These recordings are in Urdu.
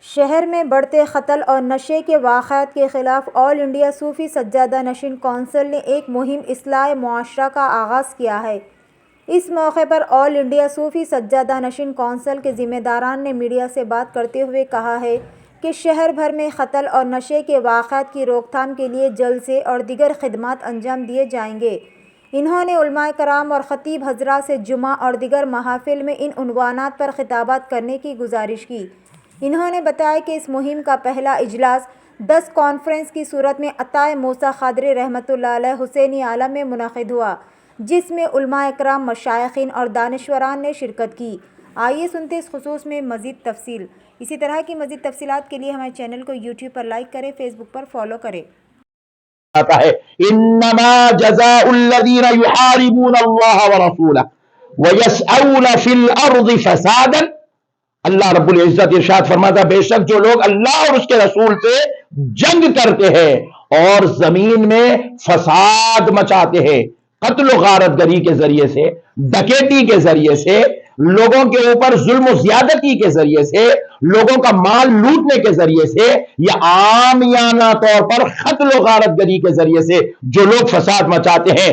شہر میں بڑھتے قتل اور نشے کے واقعات کے خلاف آل انڈیا صوفی سجادہ نشین کونسل نے ایک مہم اصلاح معاشرہ کا آغاز کیا ہے۔ اس موقع پر آل انڈیا صوفی سجادہ نشین کونسل کے ذمہ داران نے میڈیا سے بات کرتے ہوئے کہا ہے کہ شہر بھر میں قتل اور نشے کے واقعات کی روک تھام کے لیے جلسے اور دیگر خدمات انجام دیے جائیں گے۔ انہوں نے علماء کرام اور خطیب حضرات سے جمعہ اور دیگر محافل میں ان عنوانات پر خطابات کرنے کی گزارش کی۔ انہوں نے بتایا کہ اس مہم کا پہلا اجلاس 10 کانفرنس کی صورت میں عطائے موسیٰ قادری رحمۃ اللہ علیہ حسینی عالم میں منعقد ہوا، جس میں علماء اکرام، مشائخین اور دانشوران نے شرکت کی۔ آئیے سنتے اس خصوص میں مزید تفصیل۔ اسی طرح کی مزید تفصیلات کے لیے ہمارے چینل کو یوٹیوب پر لائک کریں، فیس بک پر فالو کریں۔ آتا ہے انما جزاء الذین یحاربون اللہ ورسولہ ویسعون فی الارض فسادا۔ اللہ رب العزت ارشاد فرماتا، بے شک جو لوگ اللہ اور اس کے رسول سے جنگ کرتے ہیں اور زمین میں فساد مچاتے ہیں، قتل و غارت گری کے ذریعے سے، ڈکیٹی کے ذریعے سے، لوگوں کے اوپر ظلم و زیادتی کے ذریعے سے، لوگوں کا مال لوٹنے کے ذریعے سے، یا عامیانہ طور پر قتل و غارت گری کے ذریعے سے جو لوگ فساد مچاتے ہیں،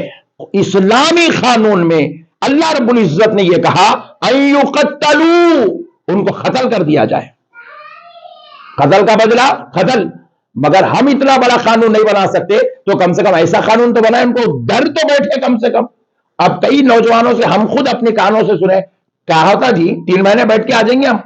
اسلامی قانون میں اللہ رب العزت نے یہ کہا ان یقتلوا، ان کو قتل کر دیا جائے۔ قتل کا بدلہ قتل۔ مگر ہم اتنا بڑا قانون نہیں بنا سکتے تو کم سے کم ایسا قانون تو بنائیں، ان کو ڈر تو بیٹھے کم سے کم۔ اب کئی نوجوانوں سے ہم خود اپنے کانوں سے سنے، کہا ہوتا جی 3 مہینے بیٹھ کے آ جائیں گے، ہم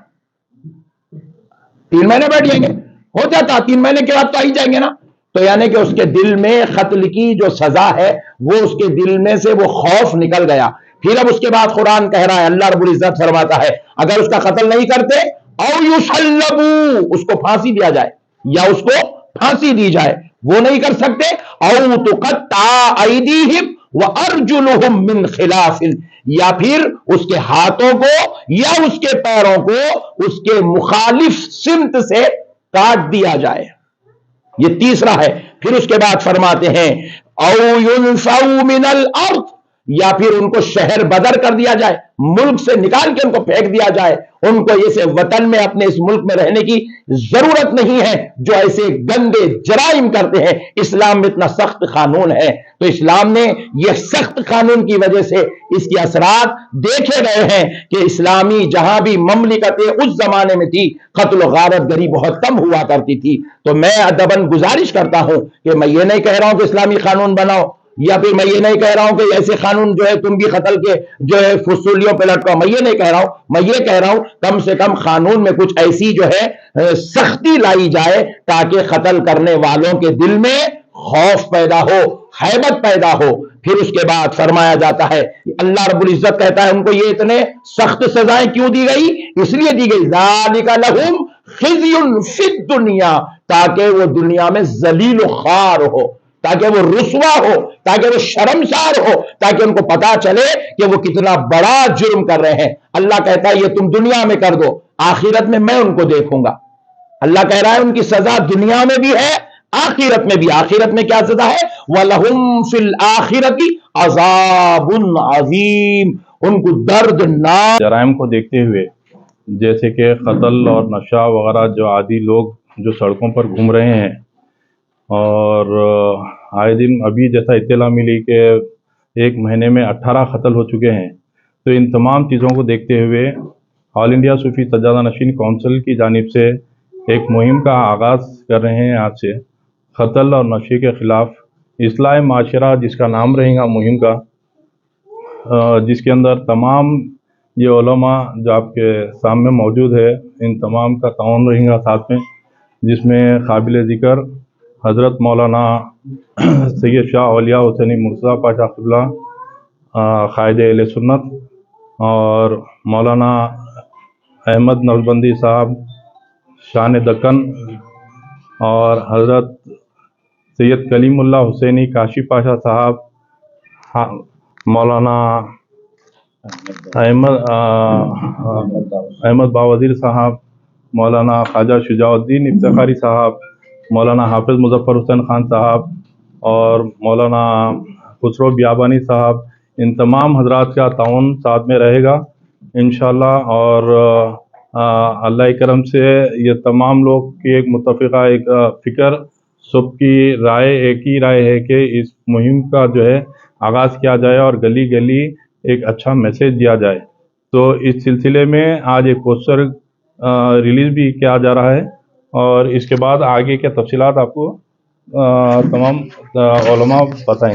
3 مہینے بیٹھ جائیں گے، ہو جاتا 3 مہینے کے بعد تو آ ہی جائیں گے نا۔ تو یعنی کہ اس کے دل میں قتل کی جو سزا ہے وہ اس کے دل میں سے وہ خوف نکل گیا۔ پھر اب اس کے بعد قرآن کہہ رہا ہے، اللہ رب العزت فرماتا ہے اگر اس کا قتل نہیں کرتے او یصلبوا، اس کو پھانسی دیا جائے یا اس کو پھانسی دی جائے، وہ نہیں کر سکتے، او تقطع ایدیہم وارجلہم من خلاف، یا پھر اس کے ہاتھوں کو یا اس کے پیروں کو اس کے مخالف سمت سے کاٹ دیا جائے۔ یہ تیسرا ہے۔ پھر اس کے بعد فرماتے ہیں او ينفوا من الارض، یا پھر ان کو شہر بدر کر دیا جائے، ملک سے نکال کے ان کو پھینک دیا جائے، ان کو ایسے وطن میں اپنے اس ملک میں رہنے کی ضرورت نہیں ہے جو ایسے گندے جرائم کرتے ہیں۔ اسلام میں اتنا سخت قانون ہے، تو اسلام نے یہ سخت قانون کی وجہ سے اس کے اثرات دیکھے گئے ہیں کہ اسلامی جہاں بھی مملکتیں اس زمانے میں تھی، قتل و غارت گری بہت کم ہوا کرتی تھی۔ تو میں ادباً گزارش کرتا ہوں کہ میں یہ نہیں کہہ رہا ہوں کہ اسلامی قانون بناؤ، یا پھر میں یہ نہیں کہہ رہا ہوں کہ ایسے قانون جو ہے تم بھی قتل کے جو ہے فصولیوں پہ لٹکاؤ، میں یہ نہیں کہہ رہا ہوں۔ میں یہ کہہ رہا ہوں کم سے کم قانون میں کچھ ایسی جو ہے سختی لائی جائے تاکہ قتل کرنے والوں کے دل میں خوف پیدا ہو، ہیبت پیدا ہو۔ پھر اس کے بعد فرمایا جاتا ہے، اللہ رب العزت کہتا ہے ان کو یہ اتنے سخت سزائیں کیوں دی گئی؟ اس لیے دی گئی ذالک لہم خزی فی الدنیا، تاکہ وہ دنیا میں ذلیل و خوار ہو، تاکہ وہ رسوا ہو، تاکہ وہ شرمسار ہو، تاکہ ان کو پتا چلے کہ وہ کتنا بڑا جرم کر رہے ہیں۔ اللہ کہتا ہے یہ تم دنیا میں کر دو، آخرت میں میں ان کو دیکھوں گا۔ اللہ کہہ رہا ہے ان کی سزا دنیا میں بھی ہے، آخرت میں بھی۔ آخرت میں کیا سزا ہے؟ وَلَهُمْ فِي الْآخِرَةِ عَذَابٌ عَظِيمٌ، ان کو دردناک جرائم کو دیکھتے ہوئے، جیسے کہ قتل اور نشہ وغیرہ، جو عادی لوگ جو سڑکوں پر گھوم رہے ہیں، اور آئے دن ابھی جیسا اطلاع ملی کہ 1 مہینے میں 18 قتل ہو چکے ہیں، تو ان تمام چیزوں کو دیکھتے ہوئے آل انڈیا صوفی سجادہ نشین کونسل کی جانب سے ایک مہم کا آغاز کر رہے ہیں آج سے، قتل اور نشے کے خلاف اصلاح معاشرہ جس کا نام رہے گا مہم کا، جس کے اندر تمام یہ علماء جو آپ کے سامنے موجود ہے، ان تمام کا تعاون رہے گا ساتھ میں، جس میں قابل ذکر حضرت مولانا سید شاہ اولیاء حسینی مرتضیٰ پاشا قبلہ قائد اہل سنت، اور مولانا احمد نقشبندی صاحب شان دکن، اور حضرت سید کلیم اللہ حسینی کاشی پاشا صاحب، مولانا احمد باوزیر صاحب، مولانا خواجہ شجاع الدین افتخاری صاحب، مولانا حافظ مظفر حسین خان صاحب، اور مولانا خسرو بیابانی صاحب، ان تمام حضرات کا تعاون ساتھ میں رہے گا انشاءاللہ۔ اور اللہ کرم سے یہ تمام لوگ کی ایک متفقہ ایک فکر سب کی رائے ایک ہی رائے ہے کہ اس مہم کا جو ہے آغاز کیا جائے اور گلی گلی ایک اچھا میسیج دیا جائے. تو اس سلسلے میں آج ایک پوسٹر ریلیز بھی کیا جا رہا ہے اور اس کے بعد آگے کے تفصیلات آپ کو تمام علماء بتائیں.